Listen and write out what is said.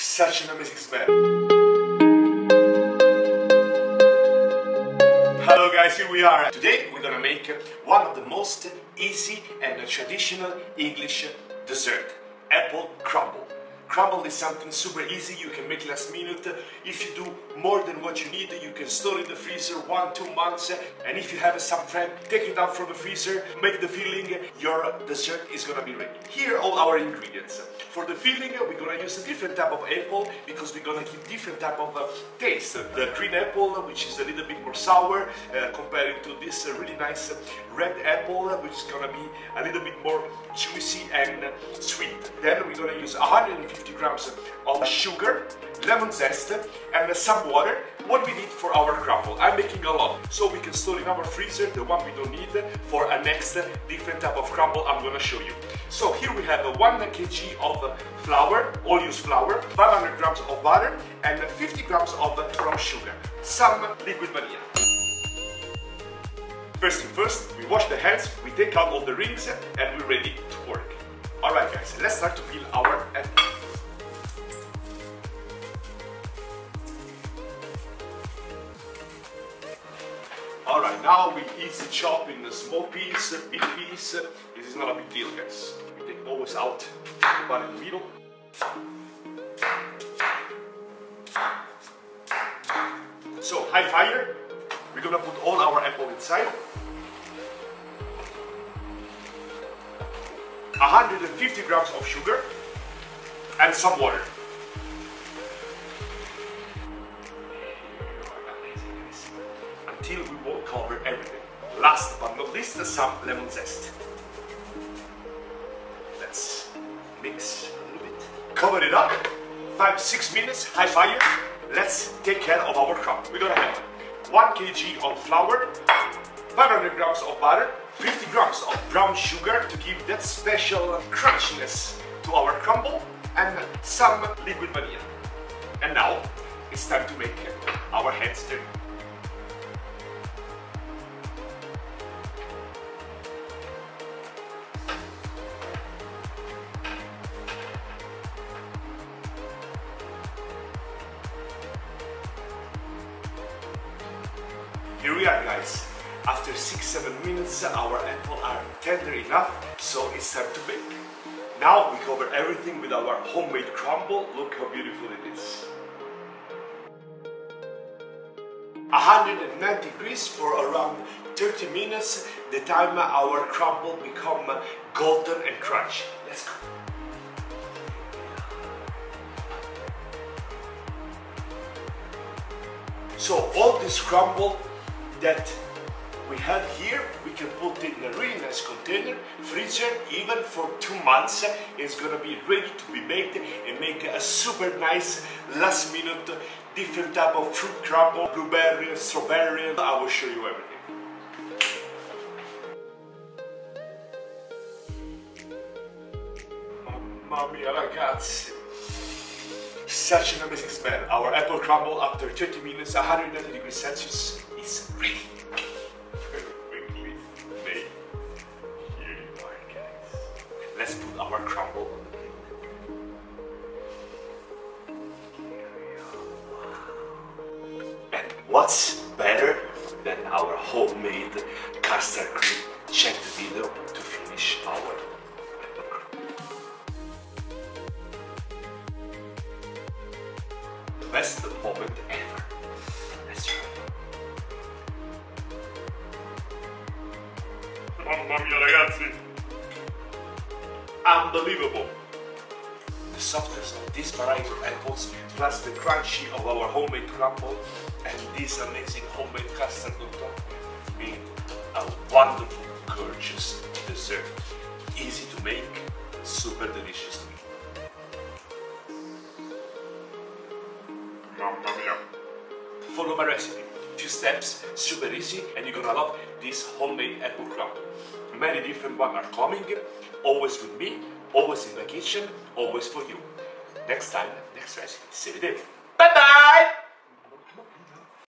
Such an amazing smell. Hello guys, here we are. Today we're gonna make one of the most easy and traditional English dessert, apple crumble. Crumble is something super easy, you can make last minute. If you do more than what you need, you can store in the freezer 1-2 months. And if you have some friend, take it out from the freezer, make the filling, your dessert is gonna be ready. Here are all our ingredients. For the filling, we're gonna use a different type of apple because we're gonna give different type of taste. The green apple, which is a little bit more sour, compared to this really nice red apple, which is gonna be a little bit more juicy and sweet. Then we're gonna use 150 grams of sugar, lemon zest, and some water. What we need for our crumble. I'm making a lot, so we can store in our freezer the one we don't need for a next different type of crumble I'm gonna show you. So here we have 1 kg of flour, all use flour, 500 grams of butter, and 50 grams of brown sugar, some liquid vanilla. First thing first, we wash the hands, we take out all the rings, and we're ready to work. Alright guys, let's start to peel our apple. Alright, now we easy chop in small piece, big piece. This is not a big deal, guys. We take always out the butter in the middle. So, high fire. We're gonna put all our apple inside. 150 grams of sugar and some water. Until we will cover everything. Last but not least, some lemon zest. Let's mix a little bit. Cover it up. 5-6 minutes, high fire. Let's take care of our crumble. We're gonna have 1 kg of flour, 500 grams of butter, 50 grams of brown sugar to give that special crunchiness to our crumble, and some liquid vanilla. And now it's time to make our hands dirty. Here we are guys. After 6-7 minutes our apple are tender enough, so it's time to bake. Now we cover everything with our homemade crumble. Look how beautiful it is. 190 degrees for around 30 minutes, the time our crumble become golden and crunchy. Let's go. So all this crumble that we have here, we can put it in a really nice container, freezer, even for 2 months. It's gonna be ready to be made and make a super nice last minute different type of fruit crumble, blueberry, strawberry. I will show you everything. Mamma mia ragazzi, such an amazing smell. Our apple crumble after 30 minutes, 190 degrees Celsius is ready. Let's put our crumble on the plate. And what's better than our homemade custard cream? Check the video to finish our apple crumble. The best moment ever. Let's try. Mamma mia ragazzi! Unbelievable! The softness of this variety of apples, plus the crunchy of our homemade crumble, and this amazing homemade custard on top, make a wonderful, gorgeous dessert. Easy to make, super delicious to eat. Mamma mia! Follow my recipe. 2 steps, super easy, and you're gonna love this homemade apple crumble. Many different ones are coming, always with me, always in the kitchen, always for you. Next time, next recipe. See you there. Bye bye!